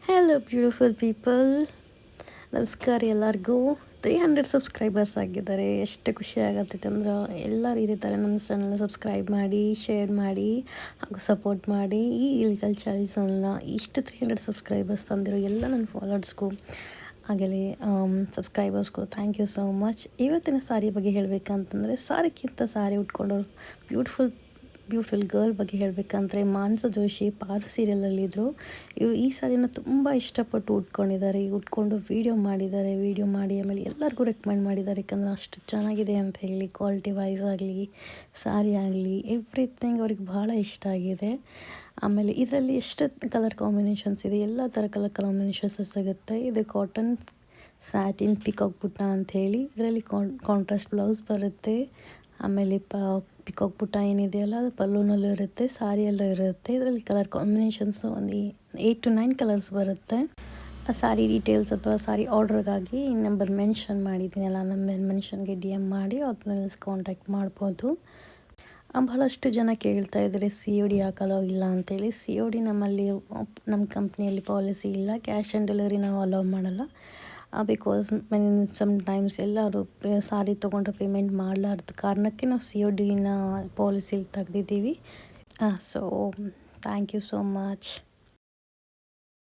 Hello beautiful people, ನಮಸ್ಕಾರ ಎಲ್ಲರಿಗೂ. 300 subscribers ಆಗಿದ್ದಾರೆ. ಎಷ್ಟು ಖುಷಿ ಆಗತ್ತೈತೆ ಅಂದ್ರೆ ಎಲ್ಲರೂ ಇದೇ ಥರ ನನ್ನ ಚಾನಲ್ನ ಸಬ್ಸ್ಕ್ರೈಬ್ ಮಾಡಿ, ಶೇರ್ ಮಾಡಿ ಹಾಗೂ ಸಪೋರ್ಟ್ ಮಾಡಿ. ಈ ಇಲ್ಕಲ್ ಚಾನಲ್ನ ಇಷ್ಟು 300 ಸಬ್ಸ್ಕ್ರೈಬರ್ಸ್ ತಂದಿರೋ ಎಲ್ಲ ನನ್ನ ಫಾಲೋವರ್ಸ್ಗೂ ಹಾಗೆಯೇ ಸಬ್ಸ್ಕ್ರೈಬರ್ಸ್ಗೂ ಥ್ಯಾಂಕ್ ಯು ಸೋ ಮಚ್. ಇವತ್ತಿನ ಸಾರಿ ಬಗ್ಗೆ ಹೇಳಬೇಕಂತಂದರೆ, ಸಾರಿಗಿಂತ ಸಾರಿ ಉಟ್ಕೊಂಡವ್ರು ಬ್ಯೂಟಿಫುಲ್ ಗರ್ಲ್ ಬಗ್ಗೆ ಹೇಳಬೇಕಂದ್ರೆ ಮಾನಸ ಜೋಶಿ ಪಾರು ಸೀರಿಯಲಲ್ಲಿದ್ದರು. ಇವರು ಈ ಸಾರಿನ ತುಂಬ ಇಷ್ಟಪಟ್ಟು ಉಟ್ಕೊಂಡಿದ್ದಾರೆ. ಉಟ್ಕೊಂಡು ವೀಡಿಯೋ ಮಾಡಿ ಆಮೇಲೆ ಎಲ್ಲರಿಗೂ ರೆಕಮೆಂಡ್ ಮಾಡಿದ್ದಾರೆ. ಯಾಕಂದರೆ ಅಷ್ಟು ಚೆನ್ನಾಗಿದೆ ಅಂತ ಹೇಳಿ, ಕ್ವಾಲಿಟಿ ವೈಸ್ ಆಗಲಿ, ಸಾರಿ ಆಗಲಿ, ಎವ್ರಿಥಿಂಗ್ ಅವ್ರಿಗೆ ಭಾಳ ಇಷ್ಟ ಆಗಿದೆ. ಆಮೇಲೆ ಇದರಲ್ಲಿ ಎಷ್ಟು ಕಲರ್ ಕಾಂಬಿನೇಷನ್ಸ್ ಇದೆ, ಎಲ್ಲ ಥರ ಕಲರ್ ಕಾಂಬಿನೇಷನ್ಸ್ ಸಿಗುತ್ತೆ. ಇದು ಕಾಟನ್ ಸ್ಯಾಟಿನ್ ಪಿಕಾಕ್ ಬುಟ್ಟ ಅಂಥೇಳಿ, ಇದರಲ್ಲಿ ಕಾಂಟ್ರಾಸ್ಟ್ ಬ್ಲೌಸ್ ಬರುತ್ತೆ. ಆಮೇಲೆ ಪಿಕಾಕ್ ಬುಟ್ಟ ಏನಿದೆಯಲ್ಲ ಅದು ಪಲ್ಲುನಲ್ಲೂ ಇರುತ್ತೆ, ಸಾರಿಯಲ್ಲೂ ಇರುತ್ತೆ. ಇದರಲ್ಲಿ ಕಲರ್ ಕಾಂಬಿನೇಷನ್ಸು ಒಂದು 8 to 9 ಕಲರ್ಸ್ ಬರುತ್ತೆ. ಆ ಸಾರಿ ಡೀಟೇಲ್ಸ್ ಅಥವಾ ಸಾರಿ ಆರ್ಡ್ರಿಗಾಗಿ ನಂಬರ್ ಮೆನ್ಷನ್ ಮಾಡಿದ್ದೀನಲ್ಲ, ನಂಬರ್ ಮೆನ್ಷನ್ಗೆ DM ಮಾಡಿ ಅದನ್ನ ಕಾಂಟ್ಯಾಕ್ಟ್ ಮಾಡ್ಬೋದು. ಬಹಳಷ್ಟು ಜನ ಕೇಳ್ತಾ ಇದ್ದಾರೆ COD ಹಾಕಲ್ಲ ಇಲ್ಲ ಅಂತೇಳಿ. COD ನಮ್ಮಲ್ಲಿ ನಮ್ಮ ಕಂಪ್ನಿಯಲ್ಲಿ ಪಾಲಿಸಿ ಇಲ್ಲ. ಕ್ಯಾಶ್ ಆನ್ ಡೆಲಿವರಿ ನಾವು ಅಲೌ ಮಾಡಲ್ಲ. ಬಿಕಾಸ್ ಸಮ್ಟೈಮ್ಸ್ ಎಲ್ಲರೂ ಸಾರಿ ತೊಗೊಂಡ್ರೆ ಪೇಮೆಂಟ್ ಮಾಡಲಾರ್ದ ಕಾರಣಕ್ಕೆ ನಾವು CODನ ಪಾಲಿಸಿಲಿ ತೆಗ್ದಿದ್ದೀವಿ. So thank you so much.